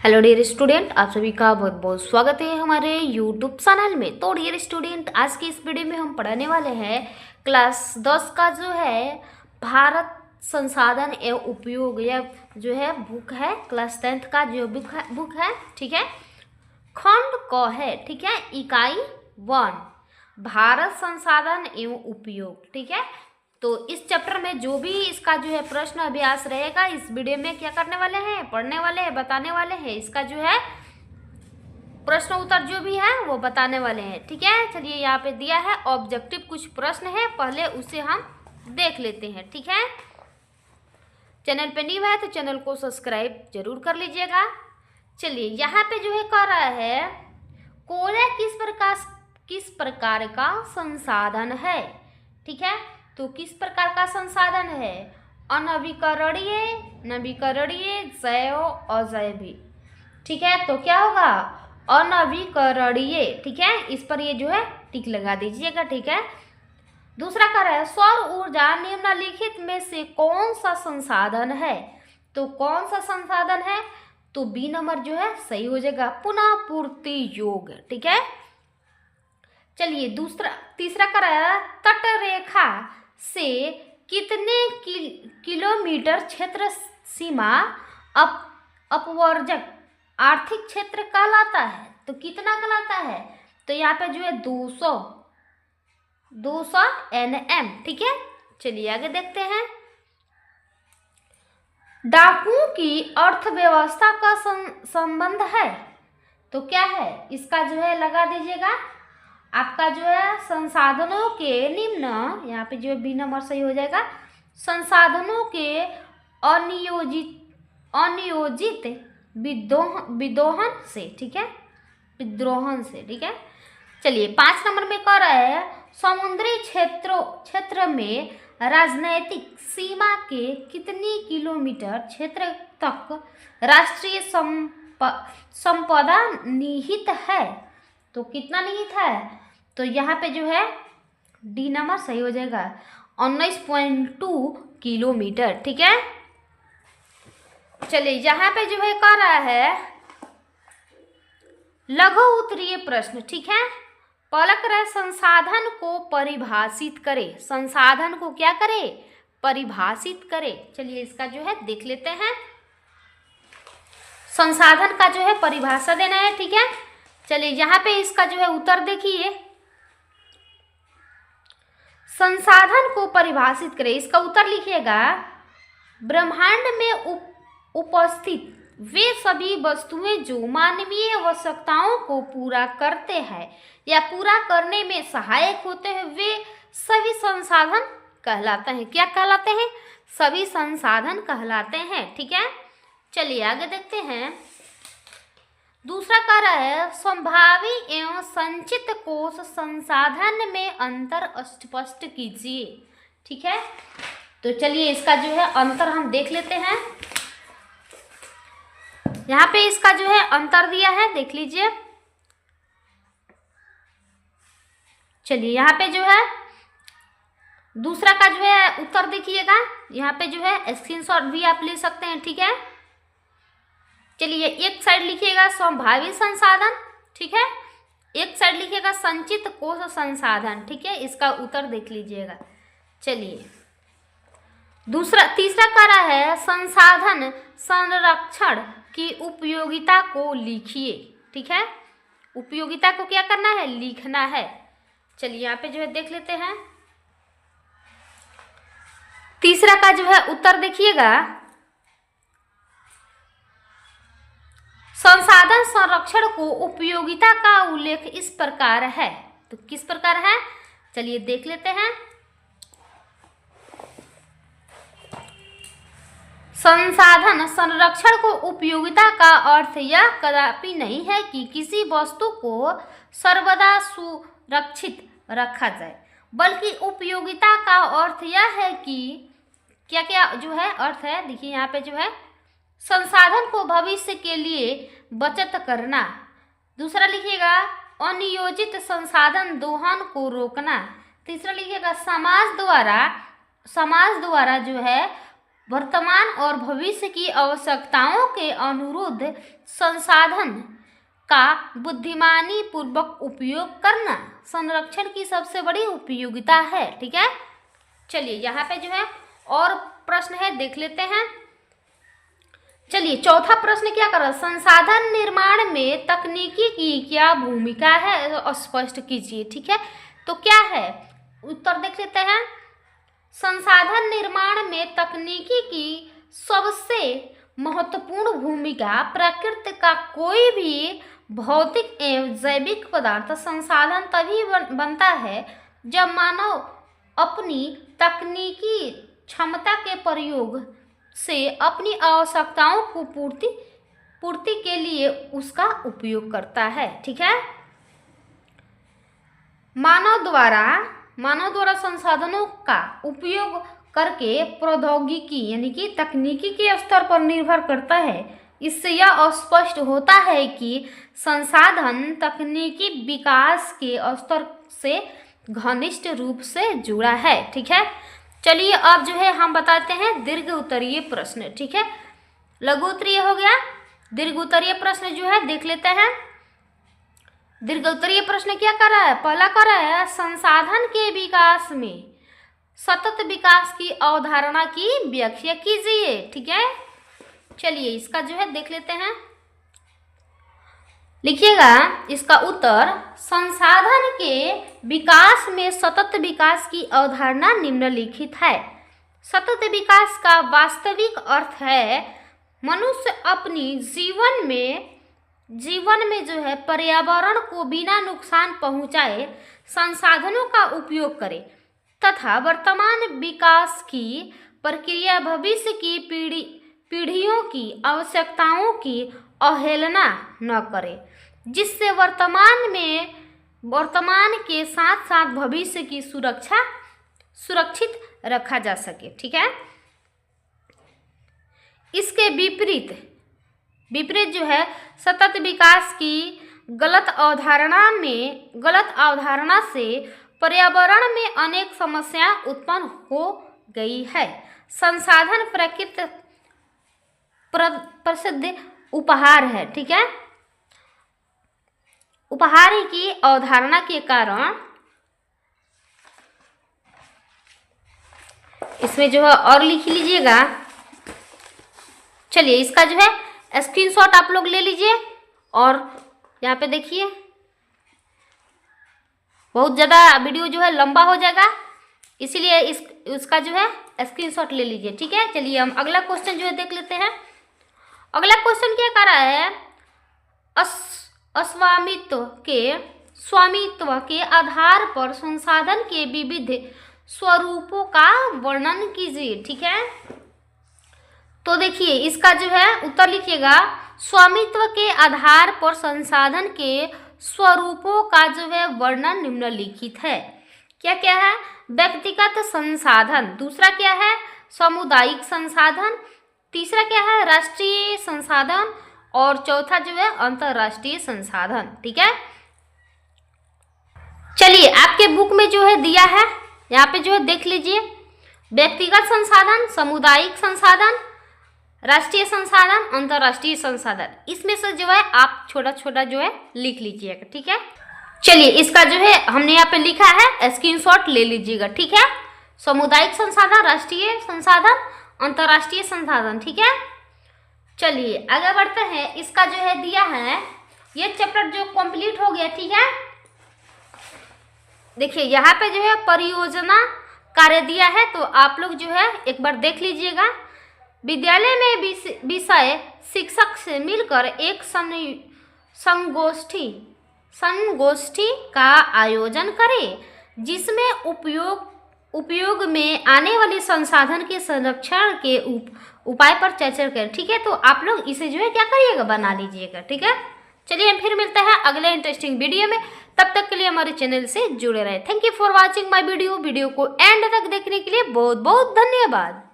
Hello dear student, आप सभी का बहुत बहुत स्वागत है हमारे यूट्यूब चैनल में। तो डियर स्टूडेंट, आज की इस वीडियो में हम पढ़ने वाले हैं क्लास 10 का जो है भारत संसाधन एवं उपयोग, या जो है बुक है क्लास 10th का जो बुक है ठीक है, खंड क है ठीक है, इकाई 1 भारत संसाधन एवं उपयोग ठीक है। तो इस चैप्टर में जो भी इसका जो है प्रश्न अभ्यास रहेगा, इस वीडियो में क्या करने वाले हैं, पढ़ने वाले हैं, बताने वाले हैं। इसका जो है प्रश्न उत्तर जो भी है वो बताने वाले हैं ठीक है। चलिए, यहाँ पे दिया है ऑब्जेक्टिव कुछ प्रश्न है, पहले उसे हम देख लेते हैं ठीक है। चैनल पे न्यू है तो चैनल को सब्सक्राइब जरूर कर लीजिएगा। चलिए, यहाँ पे जो है कह रहा है कोयला किस प्रकार का संसाधन है ठीक है। तो किस प्रकार का संसाधन है? अनवीकरणीय, नवीकरणीय, जैव, अजैविक ठीक है। तो क्या होगा? अनवीकरणीय ठीक है। इस पर ये जो है टिक लगा दीजिएगा ठीक है। दूसरा कह रहा है सौर ऊर्जा निम्नलिखित में से कौन सा संसाधन है? तो कौन सा संसाधन है? तो बी नंबर जो है सही हो जाएगा, पुनः पूर्ति योग्य ठीक है। चलिए, तीसरा कह रहा है तट रेखा से कितने किलोमीटर क्षेत्र सीमा अपवर्जक आर्थिक क्षेत्र कहलाता है? तो कितना कहलाता है? तो यहाँ पे जो है 200 NM ठीक है। चलिए आगे देखते हैं। डाकुओं की अर्थव्यवस्था का संबंध है, तो क्या है? इसका जो है लगा दीजिएगा आपका जो है संसाधनों के निम्न, यहाँ पे जो है बी नंबर सही हो जाएगा, संसाधनों के अनियोजित विदोहन से ठीक है, विद्रोहन से ठीक है। चलिए, 5 नंबर में कह रहा है समुद्री क्षेत्र में राजनैतिक सीमा के कितनी किलोमीटर क्षेत्र तक राष्ट्रीय संपदा निहित है? तो कितना निहित है? तो यहाँ पे जो है डी नंबर सही हो जाएगा, 19.2 किलोमीटर ठीक है। चलिए, यहाँ पे जो है कह रहा है लघु उत्तरीय प्रश्न ठीक है। पहला कह रहा है संसाधन को परिभाषित करे। संसाधन को क्या करे? परिभाषित करे। चलिए, इसका जो है देख लेते हैं। संसाधन का जो है परिभाषा देना है ठीक है। चलिए, यहाँ पे इसका जो है उत्तर देखिए, संसाधन को परिभाषित करें। इसका उत्तर लिखिएगा ब्रह्मांड में उपस्थित वे सभी वस्तुएं जो मानवीय आवश्यकताओं को पूरा करते हैं या पूरा करने में सहायक होते हैं, वे सभी संसाधन कहलाते हैं। क्या कहलाते हैं? सभी संसाधन कहलाते हैं ठीक है। चलिए आगे देखते हैं। दूसरा कह रहा है संभावी एवं संचित कोष संसाधन में अंतर स्पष्ट कीजिए ठीक है। तो चलिए, इसका जो है अंतर हम देख लेते हैं। यहाँ पे इसका जो है अंतर दिया है, देख लीजिए। चलिए, यहाँ पे जो है दूसरा का जो है उत्तर देखिएगा। यहाँ पे जो है स्क्रीनशॉट भी आप ले सकते हैं ठीक है। चलिए, एक साइड लिखिएगा संभावित संसाधन ठीक है, एक साइड लिखिएगा संचित कोष संसाधन ठीक है। इसका उत्तर देख लीजिएगा। चलिए, तीसरा कह रहा है संसाधन संरक्षण की उपयोगिता को लिखिए ठीक है। उपयोगिता को क्या करना है? लिखना है। चलिए, यहाँ पे जो है देख लेते हैं। तीसरा का जो है उत्तर देखिएगा, संसाधन संरक्षण को उपयोगिता का उल्लेख इस प्रकार है। तो किस प्रकार है? चलिए देख लेते हैं। संसाधन संरक्षण को उपयोगिता का अर्थ यह कदापि नहीं है कि किसी वस्तु को सर्वदा सुरक्षित रखा जाए, बल्कि उपयोगिता का अर्थ यह है कि क्या क्या जो है अर्थ है, देखिए यहाँ पे जो है संसाधन को भविष्य के लिए बचत करना। दूसरा लिखिएगा अनियोजित संसाधन दोहन को रोकना। तीसरा लिखिएगा समाज द्वारा जो है वर्तमान और भविष्य की आवश्यकताओं के अनुरूप संसाधन का बुद्धिमानी पूर्वक उपयोग करना संरक्षण की सबसे बड़ी उपयोगिता है। ठीक है, चलिए यहाँ पे जो है और प्रश्न है, देख लेते हैं। चलिए चौथा प्रश्न क्या कर रहा है, संसाधन निर्माण में तकनीकी की क्या भूमिका है, स्पष्ट कीजिए। ठीक है, तो क्या है उत्तर देख लेते हैं। संसाधन निर्माण में तकनीकी की सबसे महत्वपूर्ण भूमिका प्रकृति का कोई भी भौतिक एवं जैविक पदार्थ संसाधन तभी बनता है जब मानव अपनी तकनीकी क्षमता के प्रयोग से अपनी आवश्यकताओं को पूर्ति के लिए उसका उपयोग करता है। ठीक है, मानव द्वारा संसाधनों का उपयोग करके प्रौद्योगिकी यानी कि तकनीकी के स्तर पर निर्भर करता है। इससे यह स्पष्ट होता है कि संसाधन तकनीकी विकास के स्तर से घनिष्ठ रूप से जुड़ा है। ठीक है, चलिए अब जो है हम बताते हैं दीर्घ उत्तरीय प्रश्न। ठीक है, लघु उत्तरीय हो गया, दीर्घ उत्तरीय प्रश्न जो है देख लेते हैं। दीर्घ उत्तरीय प्रश्न क्या कर रहा है, पहला कर रहा है संसाधन के विकास में सतत विकास की अवधारणा की व्याख्या कीजिए। ठीक है, चलिए इसका जो है देख लेते हैं, लिखिएगा इसका उत्तर। संसाधन के विकास में सतत विकास की अवधारणा निम्नलिखित है। सतत विकास का वास्तविक अर्थ है मनुष्य अपनी जीवन में जो है पर्यावरण को बिना नुकसान पहुंचाए संसाधनों का उपयोग करे तथा वर्तमान विकास की प्रक्रिया भविष्य की पीढ़ियों की आवश्यकताओं की अवहेलना न करे, जिससे वर्तमान के साथ साथ भविष्य की सुरक्षित रखा जा सके। ठीक है, इसके विपरीत जो है सतत विकास की गलत अवधारणा से पर्यावरण में अनेक समस्या उत्पन्न हो गई है। संसाधन प्रकृति प्रसिद्ध उपहार है। ठीक है, उपहार की अवधारणा के कारण इसमें जो है और लिख लीजिएगा। चलिए इसका जो है स्क्रीनशॉट आप लोग ले लीजिए और यहाँ पे देखिए, बहुत ज़्यादा वीडियो जो है लंबा हो जाएगा, इसीलिए इसका जो है स्क्रीनशॉट ले लीजिए। ठीक है, चलिए हम अगला क्वेश्चन जो है देख लेते हैं। अगला क्वेश्चन क्या कर रहा है, स्वामित्व के आधार पर संसाधन के विविध स्वरूपों का वर्णन कीजिए। ठीक है, तो देखिए इसका जो है उत्तर लिखिएगा। स्वामित्व के आधार पर संसाधन के स्वरूपों का जो है वर्णन निम्नलिखित है। क्या क्या है, व्यक्तिगत संसाधन, दूसरा क्या है सामुदायिक संसाधन, तीसरा क्या है राष्ट्रीय संसाधन और चौथा जो है अंतर्राष्ट्रीय संसाधन। ठीक है, चलिए आपके बुक में जो है दिया है, यहाँ पे जो है देख लीजिए, व्यक्तिगत संसाधन, सामुदायिक संसाधन, राष्ट्रीय संसाधन, अंतर्राष्ट्रीय संसाधन, इसमें से जो है आप छोटा छोटा जो है लिख लीजिएगा। ठीक है, चलिए इसका जो है हमने यहाँ पे लिखा है, स्क्रीनशॉट ले लीजिएगा। ठीक है, सामुदायिक संसाधन, राष्ट्रीय संसाधन, अंतर्राष्ट्रीय संसाधन। ठीक है, चलिए आगे बढ़ते हैं। इसका जो है दिया है, ये चैप्टर जो कंप्लीट हो गया। ठीक है, देखिए यहाँ पे जो है परियोजना कार्य दिया है, तो आप लोग जो है एक बार देख लीजिएगा। विद्यालय में विषय शिक्षक से मिलकर एक संगोष्ठी का आयोजन करें, जिसमें उपयोग में आने वाले संसाधन के संरक्षण के उपाय पर चर्चा करें। ठीक है, तो आप लोग इसे जो है क्या करिएगा, बना लीजिएगा। ठीक है, चलिए हम फिर मिलते हैं अगले इंटरेस्टिंग वीडियो में, तब तक के लिए हमारे चैनल से जुड़े रहे। Thank you for watching my video को एंड तक देखने के लिए बहुत बहुत धन्यवाद।